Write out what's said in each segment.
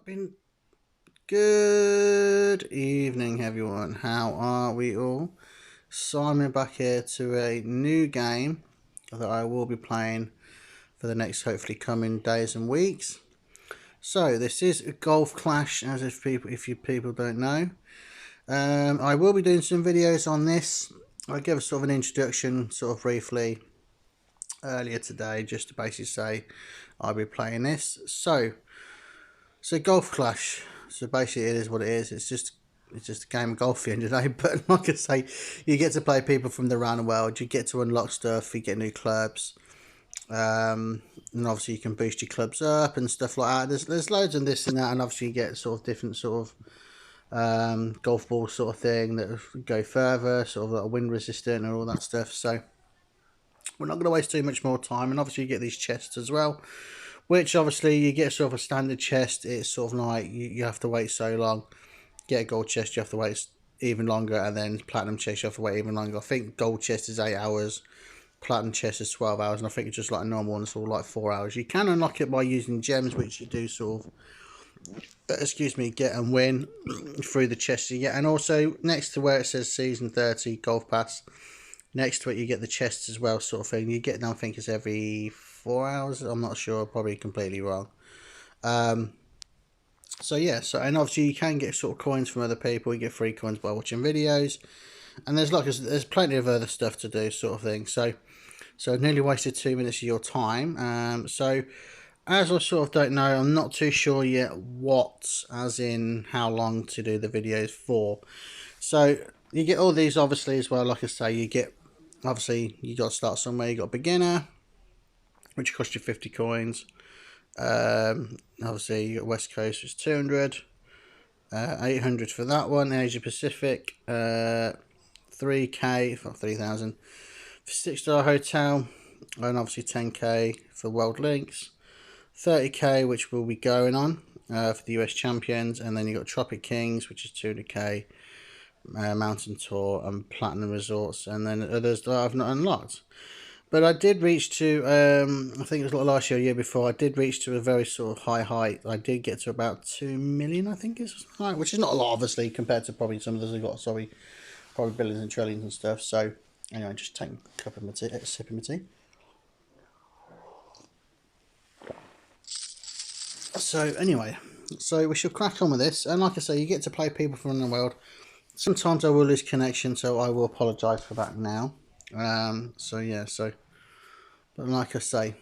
Been good evening, everyone. How are we all? Simon back here to a new game that I will be playing for the next, hopefully, coming days and weeks. So this is Golf Clash, as if you people don't know. I will be doing some videos on this. I gave a sort of an introduction, sort of briefly, earlier today, just to basically say I'll be playing this. So Golf Clash. So basically, it is what it is. It's just a game of golf at the end of the day. But like I say, you get to play people from around the world. You get to unlock stuff. You get new clubs. And obviously you can boost your clubs up and stuff like that. There's loads of this and that, and obviously you get sort of different sort of golf ball sort of thing that go further, sort of like wind resistant and all that stuff. So we're not going to waste too much more time. And obviously you get these chests as well, which obviously you get sort of a standard chest. It's sort of like you have to wait so long. Get a gold chest, you have to wait even longer, and then platinum chest, you have to wait even longer. I think gold chest is 8 hours, platinum chest is 12 hours, and I think it's just like a normal one, it's all like 4 hours. You can unlock it by using gems, which you do sort of, get and win through the chests you get. And also, next to where it says Season 30 Golf Pass, next to it you get the chests as well, sort of thing. You get them, I think it's every 4 hours, I'm not sure, probably completely wrong. So yeah, and obviously you can get sort of coins from other people. You get free coins by watching videos, and there's plenty of other stuff to do, sort of thing. So I've nearly wasted 2 minutes of your time. So as I sort of don't know, I'm not too sure yet what, as in how long to do the videos for. So you get all these obviously as well. Like I say, you get obviously you got to start somewhere. You got beginner, which costs you 50 coins. Obviously you got West Coast, which is 200, 800 for that one. Asia Pacific, 3k for 3,000 for 6-star hotel, and obviously 10k for World Links, 30k which will be going on for the US Champions, and then you got Tropic Kings, which is 200k, Mountain Tour and Platinum Resorts, and then others that I've not unlocked. But I did reach to, I think it was last year, year before, I did reach to a very sort of high height. I did get to about 2 million, I think it's right, which is not a lot, obviously, compared to probably some of those have got, probably billions and trillions and stuff. So, anyway, just take a cup of my tea, a sip of my tea. So, anyway, so we shall crack on with this. And like I say, you get to play people from around the world. Sometimes I will lose connection, so I will apologise for that now. But like I say,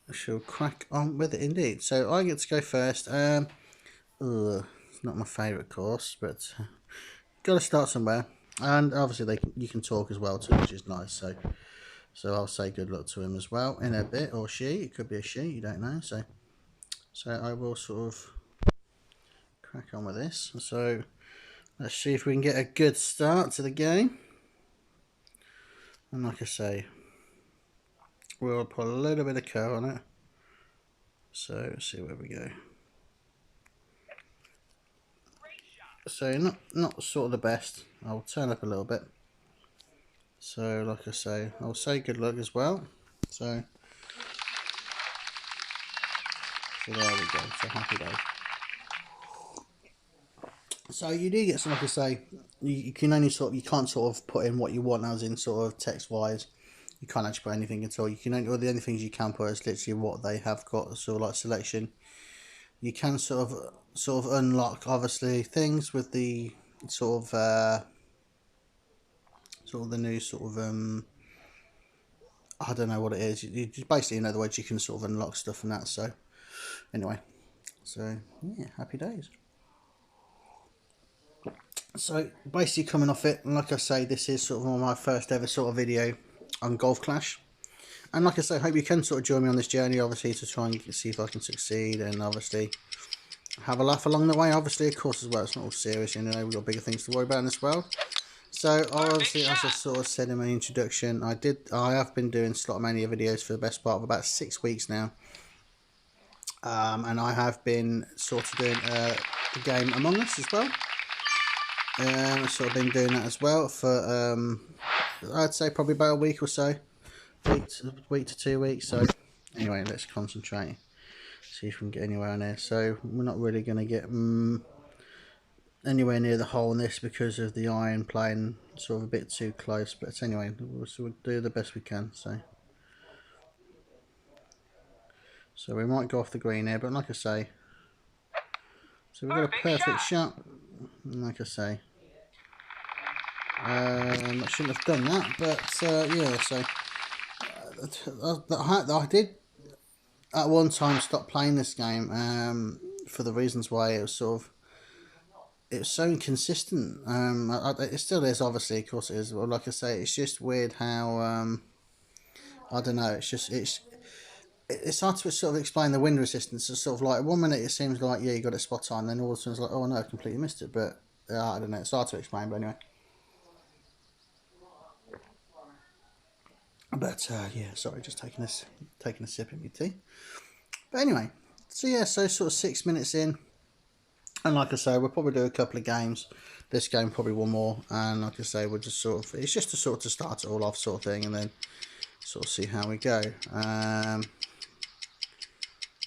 I shall crack on with it indeed. So I get to go first. It's not my favourite course, but got to start somewhere. And obviously you can talk as well too, which is nice. So I'll say good luck to him as well in a bit, or she. It could be a she, you don't know. So I will sort of crack on with this. So let's see if we can get a good start to the game. And like I say, we'll put a little bit of curve on it. So let's see where we go. So not sort of the best. I'll turn up a little bit. So like I say, I'll say good luck as well. So there we go. So happy day. So you do get some, like I say, you can only you can't sort of put in what you want as in sort of text wise. You can't actually put anything at all. You can only, the only things you can put is literally what they have got, sort of like selection. You can sort of unlock obviously things with the sort of the new sort of I don't know what it is. You basically, in other words, you can sort of unlock stuff and that. So anyway, so yeah, happy days. So basically coming off it, and like I say, this is sort of one of my first ever sort of video on Golf Clash. And like I say, I hope you can sort of join me on this journey, obviously, to try and see if I can succeed, and obviously have a laugh along the way, obviously, of course, as well. It's not all serious, you know, we've got bigger things to worry about in this world. So obviously, as I sort of said in my introduction, I have been doing Slotomania videos for the best part of about 6 weeks now. And I have been sort of doing the game Among Us as well. I've sort of been doing that as well for I'd say probably about a week or so, week to 2 weeks. So anyway, let's concentrate. See if we can get anywhere on there. So we're not really going to get anywhere near the hole in this because of the iron playing sort of a bit too close. But anyway, we'll do the best we can. So we might go off the green here, but like I say, so we've got a perfect shot. Like I say, I shouldn't have done that, but yeah. So I did at one time stop playing this game for the reasons why it was so inconsistent. It still is, obviously, of course it is. Well, like I say, it's just weird how I don't know. It's hard to sort of explain the wind resistance. It's sort of like 1 minute it seems like, yeah, you got it spot on, then all of a sudden it's like, oh no, I completely missed it. But I don't know. It's hard to explain, but anyway. But yeah, sorry, just taking a sip of my tea. But anyway, so yeah, so sort of 6 minutes in, and like I say, we'll probably do a couple of games. This game probably one more, and like I say, we'll just sort of, it's just to sort of to start it all off, sort of thing, and then sort of see how we go.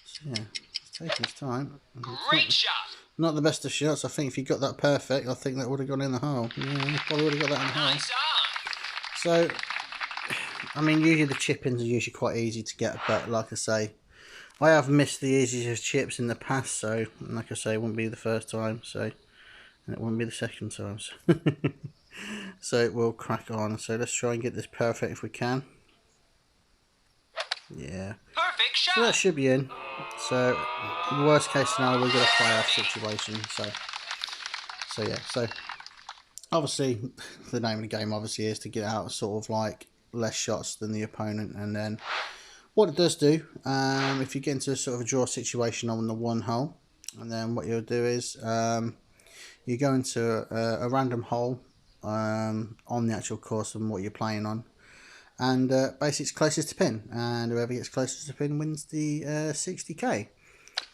So yeah, it's taking its time. Great shot. Not the best of shots. I think if you got that perfect, I think that would have gone in the hole. Yeah, you probably would have got that in the hole. Nice on. So, I mean, usually the chip-ins are usually quite easy to get, but like I say, I have missed the easiest chips in the past, so like I say, it wouldn't be the first time, so, and it wouldn't be the second time. So, so we'll crack on. So let's try and get this perfect if we can. Yeah. Perfect shot. So that should be in. So worst case scenario, we've got a playoff situation. So yeah. So obviously, the name of the game obviously is to get out sort of like less shots than the opponent, and then what it does do, if you get into a sort of a draw situation on the one hole, and then what you'll do is you go into a random hole on the actual course and what you're playing on, and basically it's closest to pin, and whoever gets closest to pin wins the 60k.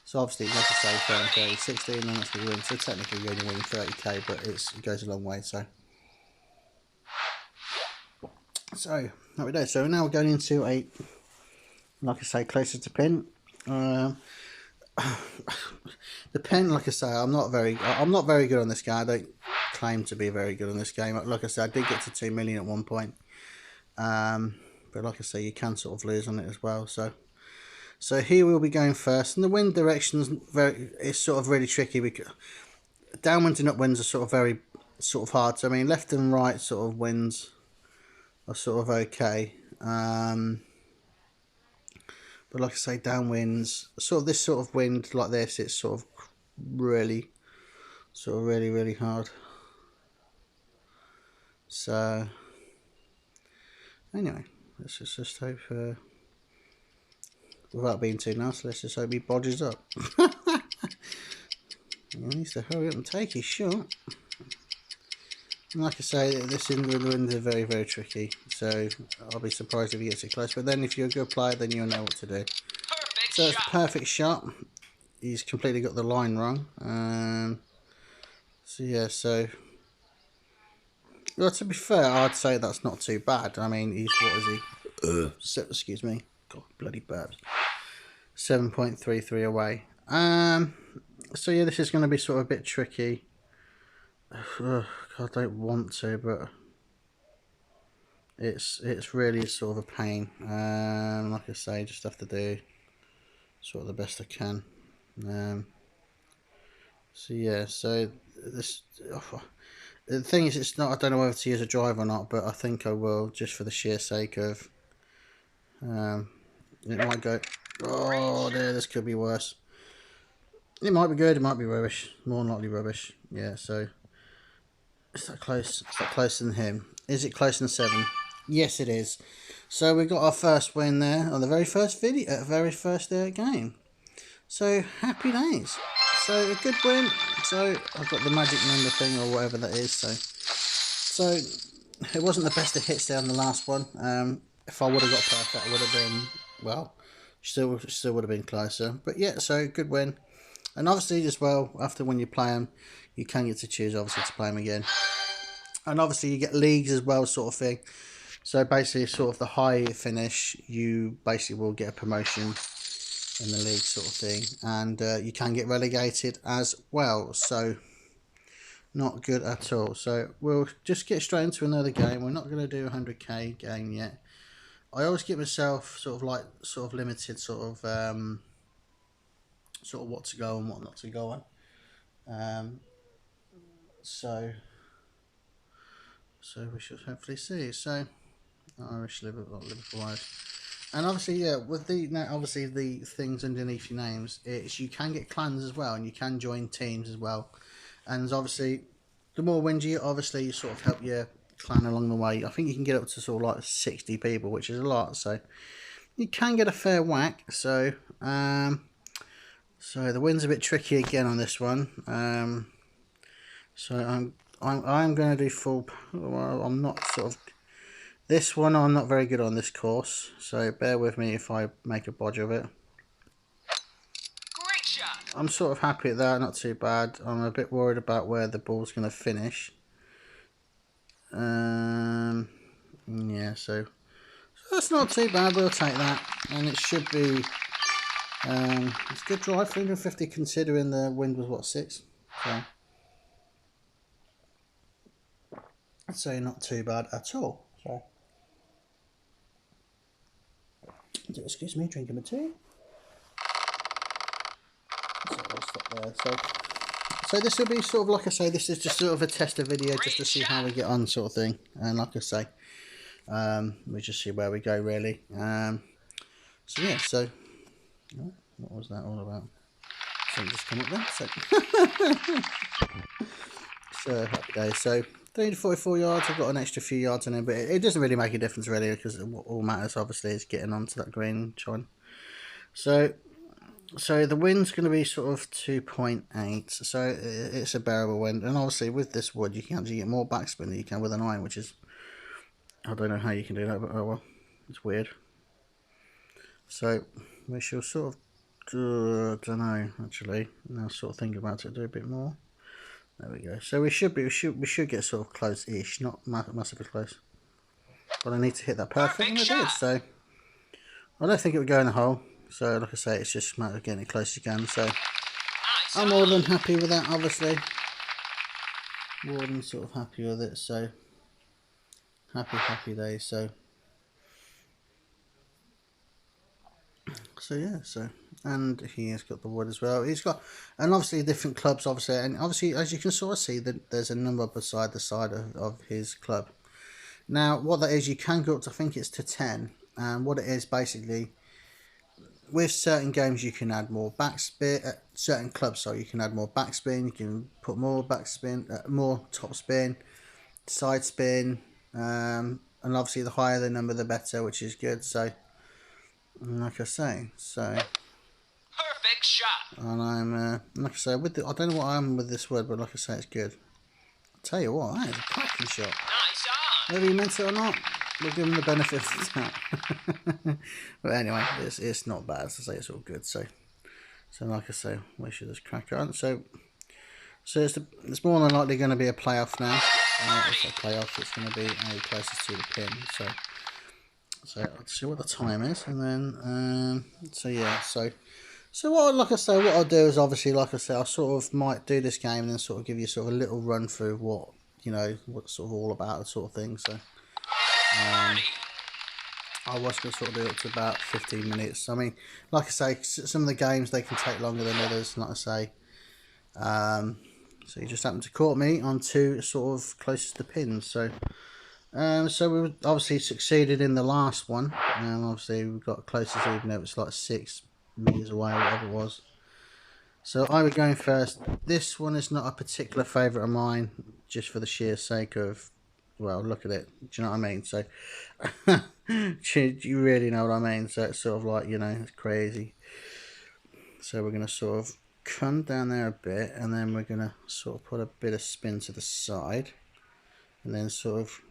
So obviously, like I say, 30, 30, 60, and then that's what you win. So technically you only win 30k, but it goes a long way. So there we go. So now we're going into a, like I say, closer to pin. The pin, like I say, I'm not very good on this game. I don't claim to be very good on this game. Like I said, I did get to 2 million at one point, but like I say, you can sort of lose on it as well. So here we'll be going first, and the wind direction's it's sort of really tricky because downwinds and upwinds are sort of very sort of hard. So I mean, left and right sort of winds are sort of okay. But like I say, downwinds, sort of this sort of wind like this, it's sort of really hard. So anyway, let's just hope, without being too nasty, let's just hope he bodges up. He needs to hurry up and take his shot. And like I say, this winds are very, very tricky, so I'll be surprised if he gets it close. But then if you're a good player, then you'll know what to do. Perfect So it's a shot. perfect shot. He's completely got the line wrong. So yeah, so... Well, to be fair, I'd say that's not too bad. I mean, he's, what is he? Excuse me. God, bloody burps. 7.33 away. So yeah, this is going to be sort of a bit tricky. I don't want to, but it's really sort of a pain. Like I say, just have to do sort of the best I can. So yeah, so this the thing is, it's not. I don't know whether to use a drive or not, but I think I will, just for the sheer sake of. It might go. Oh dear, this could be worse. It might be good. It might be rubbish. More than likely rubbish. Yeah. So. Is that close? Is that closer than him? Is it closer than 7? Yes, it is. So we got our first win there on the very first video, very first game. So happy days. So a good win. So I've got the magic number thing or whatever that is. So it wasn't the best of hits there on the last one. If I would have got perfect, I would have been, well, still would have been closer. But yeah, so good win. And obviously as well, after when you play them, you can get to choose obviously to play them again. And obviously you get leagues as well, sort of thing. So basically sort of the higher you finish, you basically will get a promotion in the league sort of thing, and you can get relegated as well, so not good at all. So we'll just get straight into another game. We're not going to do a 100k game yet. I always give myself sort of limited sort of what to go and what not to go on. So we should hopefully see. So Irish Liverpool Irish. And obviously, yeah, with obviously the things underneath your names, you can get clans as well, and you can join teams as well. And obviously, the more wins you obviously you sort of help your clan along the way. I think you can get up to sort of like 60 people, which is a lot. So you can get a fair whack. So so the win's a bit tricky again on this one. So I'm going to do full. Well, I'm not sort of. This one I'm not very good on this course, so bear with me if I make a bodge of it. Great shot. I'm sort of happy at that, not too bad. I'm a bit worried about where the ball's going to finish. Yeah, so that's not too bad, we'll take that. And it should be, it's a good drive, 350 considering the wind was what, 6? So I'd say not too bad at all. So. Excuse me, drinking my tea. So this will be sort of like I say, this is just sort of a tester video just to see how we get on sort of thing. And like I say, we just see where we go really. So yeah, so what was that all about? Something just come up there. So happy days. So 344 yards, I've got an extra few yards on it, but it doesn't really make a difference really, because what all matters obviously is getting onto that green chine. So the wind's going to be sort of 2.8, so it's a bearable wind, and obviously with this wood you can actually get more backspin than you can with an iron, which is, I don't know how you can do that, but oh well, it's weird. So we shall sort of, don't know actually, now sort of think about it, do a bit more. There we go. So we should get sort of close-ish, not massively close. But I need to hit that perfect, and I did. So I don't think it would go in the hole. So like I say, it's just a matter of getting it close again. So I'm more than happy with that, obviously. More than sort of happy with it. So happy days. So yeah, so, and he has got the wood as well. He's got, and obviously different clubs, obviously, and obviously as you can sort of see that there's a number beside the side of his club. Now what that is, you can go up to, I think it's to 10, and what it is basically, with certain games you can add more backspin, certain clubs, so you can add more backspin, you can put more backspin, more topspin, side spin, and obviously the higher the number the better, which is good. So like I say, so Perfect shot. and I'm like I say, with the, I don't know what I am with this word, but like I say, it's good. I'll tell you what, that is a cracking shot. Nice on. Whether you meant it or not, we'll give him the benefit of the doubt. But anyway, it's not bad. As I say, it's all good. So like I say, we should just crack on. So it's more than likely going to be a playoff now. If a playoff, it's going to be closest to the pin. So let's see what the time is, and then so yeah, so what, like I say, what I'll do is obviously, like I say, I sort of might do this game and then sort of give you sort of a little run through what, you know, what's sort of all about, the sort of thing. So I was going to sort of do it to about 15 minutes. I mean, like I say, some of the games they can take longer than others, like I say. So you just happened to caught me on two sort of closest to pins. So we obviously succeeded in the last one, and obviously we got closest, even though it's like 6 meters away or whatever it was. So I was going first. This one is not a particular favourite of mine, just for the sheer sake of, well, look at it. Do you know what I mean? So you really know what I mean. So it's sort of like, you know, it's crazy. So we're going to sort of come down there a bit, and then we're going to sort of put a bit of spin to the side, and then sort of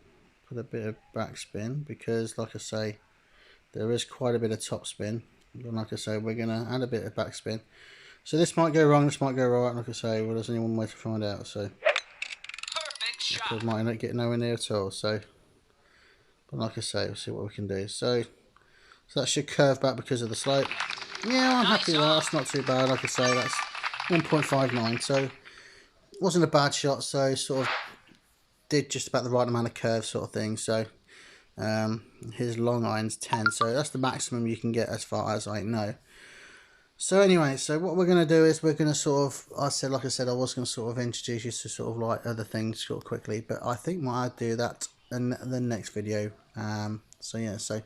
put a bit of backspin, because like I say, there is quite a bit of top spin. And like I say, we're going to add a bit of backspin. So this might go wrong, this might go right. Like I say, well, there's only one way to find out. So Perfect shot. it might not get nowhere near at all. So, but like I say, we'll see what we can do. So that should curve back because of the slope. Yeah, I'm happy with that. That's not too bad. Like I say, that's 1.59. So it wasn't a bad shot. So sort of did just about the right amount of curve sort of thing. So his long iron's 10. So that's the maximum you can get as far as I know. So anyway, so what we're going to do is we're going to sort of, like I said, I was going to sort of introduce you to sort of like other things sort of quickly, but I think I'll do that in the next video. So yeah, so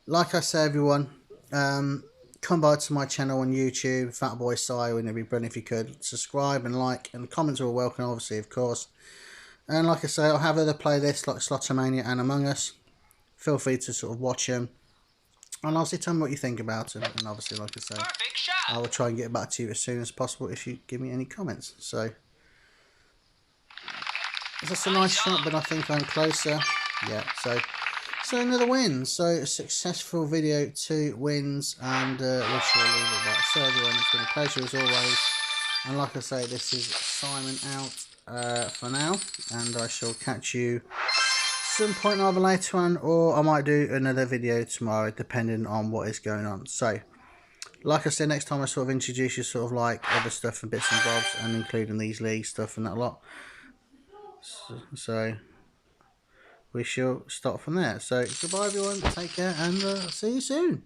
like I say, everyone, come by to my channel on YouTube, Fatboy Si, and it'd be brilliant if you could subscribe and like, and comments are welcome, obviously, of course. And like I say, I'll have other playlists like Slotomania and Among Us. Feel free to sort of watch them. And obviously tell me what you think about them. And obviously, like I say, I will try and get back to you as soon as possible if you give me any comments. So, that's a nice shot, but I think I'm closer. Yeah, so another win. So, a successful video, 2 wins, and we shall leave it at that. So, everyone, it's been a pleasure as always. And like I say, this is Simon out for now. And I shall catch you some point either later on, or I might do another video tomorrow depending on what is going on. So like I said, next time I sort of introduce you sort of like other stuff and bits and bobs, and including these league stuff and that lot. So we shall start from there. So goodbye everyone, take care, and see you soon.